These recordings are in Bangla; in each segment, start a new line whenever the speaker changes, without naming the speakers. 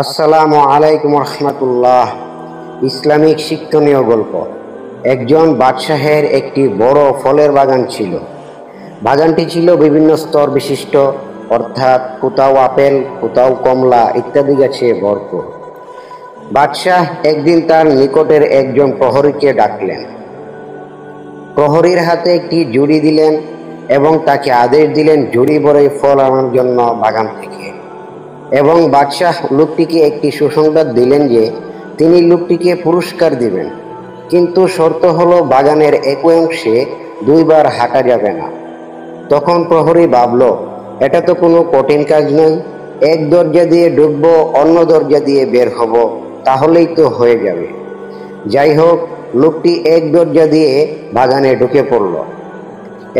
আসসালামু আলাইকুম রহমতুল্লাহ। ইসলামিক শিক্ষণীয় গল্প। একজন বাদশাহের একটি বড় ফলের বাগান ছিল। বাগানটি ছিল বিভিন্ন স্তর বিশিষ্ট, অর্থাৎ কোথাও আপেল, কোথাও কমলা ইত্যাদি গাছে ভরপুর। বাদশাহ একদিন তার নিকটের একজন প্রহরীকে ডাকলেন। প্রহরীর হাতে একটি ঝুড়ি দিলেন এবং তাকে আদেশ দিলেন ঝুড়ি ভরে ফল আনার জন্য বাগান থেকে। এবং বাদশাহ লোকটিকে একটি সুসংবাদ দিলেন যে তিনি লোকটিকে পুরস্কার দিবেন, কিন্তু শর্ত হলো বাগানের একই অংশে দুইবার হাঁটা যাবে না। তখন প্রহরী ভাবল, এটা তো কোনো কঠিন কাজ নয়, এক দরজা দিয়ে ঢুকবো, অন্য দরজা দিয়ে বের হব, তাহলেই তো হয়ে যাবে। যাই হোক, লোকটি এক দরজা দিয়ে বাগানে ঢুকে পড়ল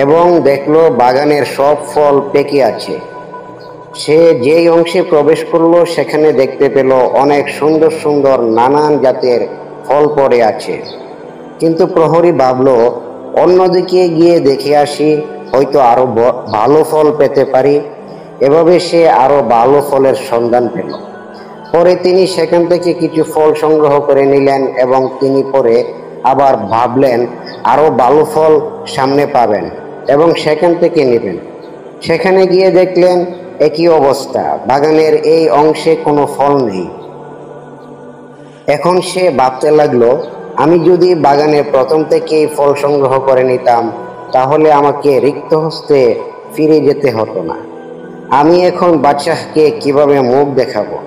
এবং দেখলো বাগানের সব ফল পেকে আছে। সে যেই অংশে প্রবেশ করলো সেখানে দেখতে পেল অনেক সুন্দর সুন্দর নানান জাতের ফল পড়ে আছে। কিন্তু প্রহরী ভাবল, অন্যদিকে গিয়ে দেখে আসি, হয়তো আরো ভালো ফল পেতে পারি। এভাবে সে আরো ভালো ফলের সন্ধান পেল। পরে তিনি সেখান থেকে কিছু ফল সংগ্রহ করে নিলেন এবং তিনি পরে আবার ভাবলেন আরো ভালো ফল সামনে পাবেন এবং সেখান থেকে নেবেন। সেখানে গিয়ে দেখলেন একই অবস্থা, বাগানের এই অংশে কোনো ফল নেই। এখন সে ভাবতে লাগলো, আমি যদি বাগানের প্রথম থেকেই ফল সংগ্রহ করে নিতাম তাহলে আমাকে রিক্ত হস্তে ফিরে যেতে হতো না। আমি এখন বাদশাহকে কিভাবে মুখ দেখাবো?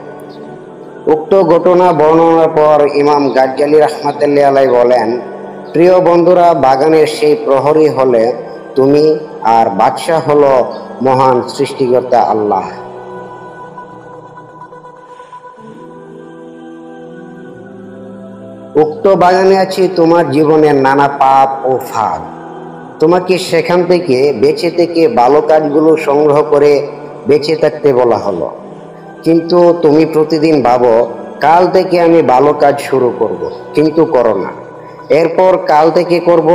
উক্ত ঘটনা বর্ণনার পর ইমাম গাজ্জালী রাহমাতুল্লাহি আলাইহি বলেন, প্রিয় বন্ধুরা, বাগানের সেই প্রহরী হলে তুমি, আর বাদশাহ হলো মহান সৃষ্টিকর্তা আল্লাহ। উক্ত বাগানে আছে তোমার জীবনের নানা পাপ ও ফাঁদ। তোমাকে সেখান থেকে বেঁচে থেকে ভালো কাজগুলো সংগ্রহ করে বেঁচে থাকতে বলা হলো। কিন্তু তুমি প্রতিদিন ভাবো, কাল থেকে আমি ভালো কাজ শুরু করব, কিন্তু করো না। এরপর কাল থেকে করব,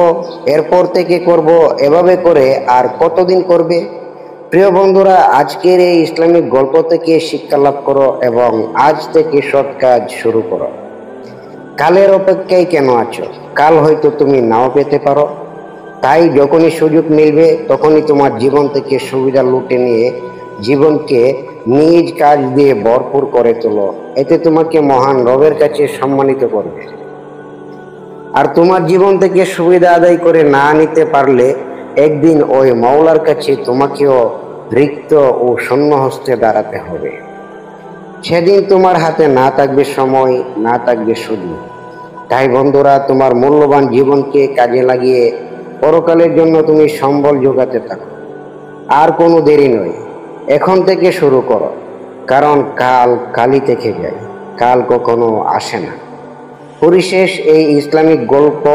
এরপর থেকে করব, এভাবে করে আর কতদিন করবে? প্রিয় বন্ধুরা, আজকের এই ইসলামিক গল্প থেকে শিক্ষা লাভ করো এবং আজ থেকে সৎ কাজ শুরু করো। কালের অপেক্ষায় কেন আছো? কাল হয়তো তুমি নাও পেতে পারো। তাই যখনই সুযোগ মিলবে তখনই তোমার জীবন থেকে সুবিধা লুটে নিয়ে জীবনকে নিজ কাজ দিয়ে ভরপুর করে তোলো। এতে তোমাকে মহান রবের কাছে সম্মানিত করবে। আর তোমার জীবন থেকে সুবিধা আদায় করে না নিতে পারলে একদিন ওই মাওলার কাছে তোমাকেও রিক্ত ও শূন্য হস্তে দাঁড়াতে হবে। সেদিন তোমার হাতে না থাকবে সময়, না থাকবে সুযোগ। তাই বন্ধুরা, তোমার মূল্যবান জীবনকে কাজে লাগিয়ে পরকালের জন্য তুমি সম্বল জোগাতে থাকো। আর কোনো দেরি নয়, এখন থেকে শুরু করো, কারণ কাল কালই থেকে যায়, কাল কখনো আসে না। পরিশেষ, এই ইসলামিক গল্প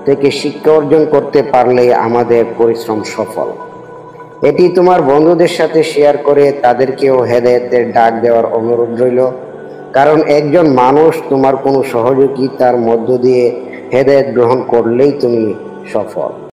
থেকে শিক্ষা অর্জন করতে পারলে আমাদের পরিশ্রম সফল। এটি তোমার বন্ধুদের সাথে শেয়ার করে তাদেরকেও হেদায়েতের ডাক দেওয়ার অনুরোধ রইল, কারণ একজন মানুষ তোমার কোনো সহযোগিতার মধ্য দিয়ে হেদায়েত গ্রহণ করলেই তুমি সফল।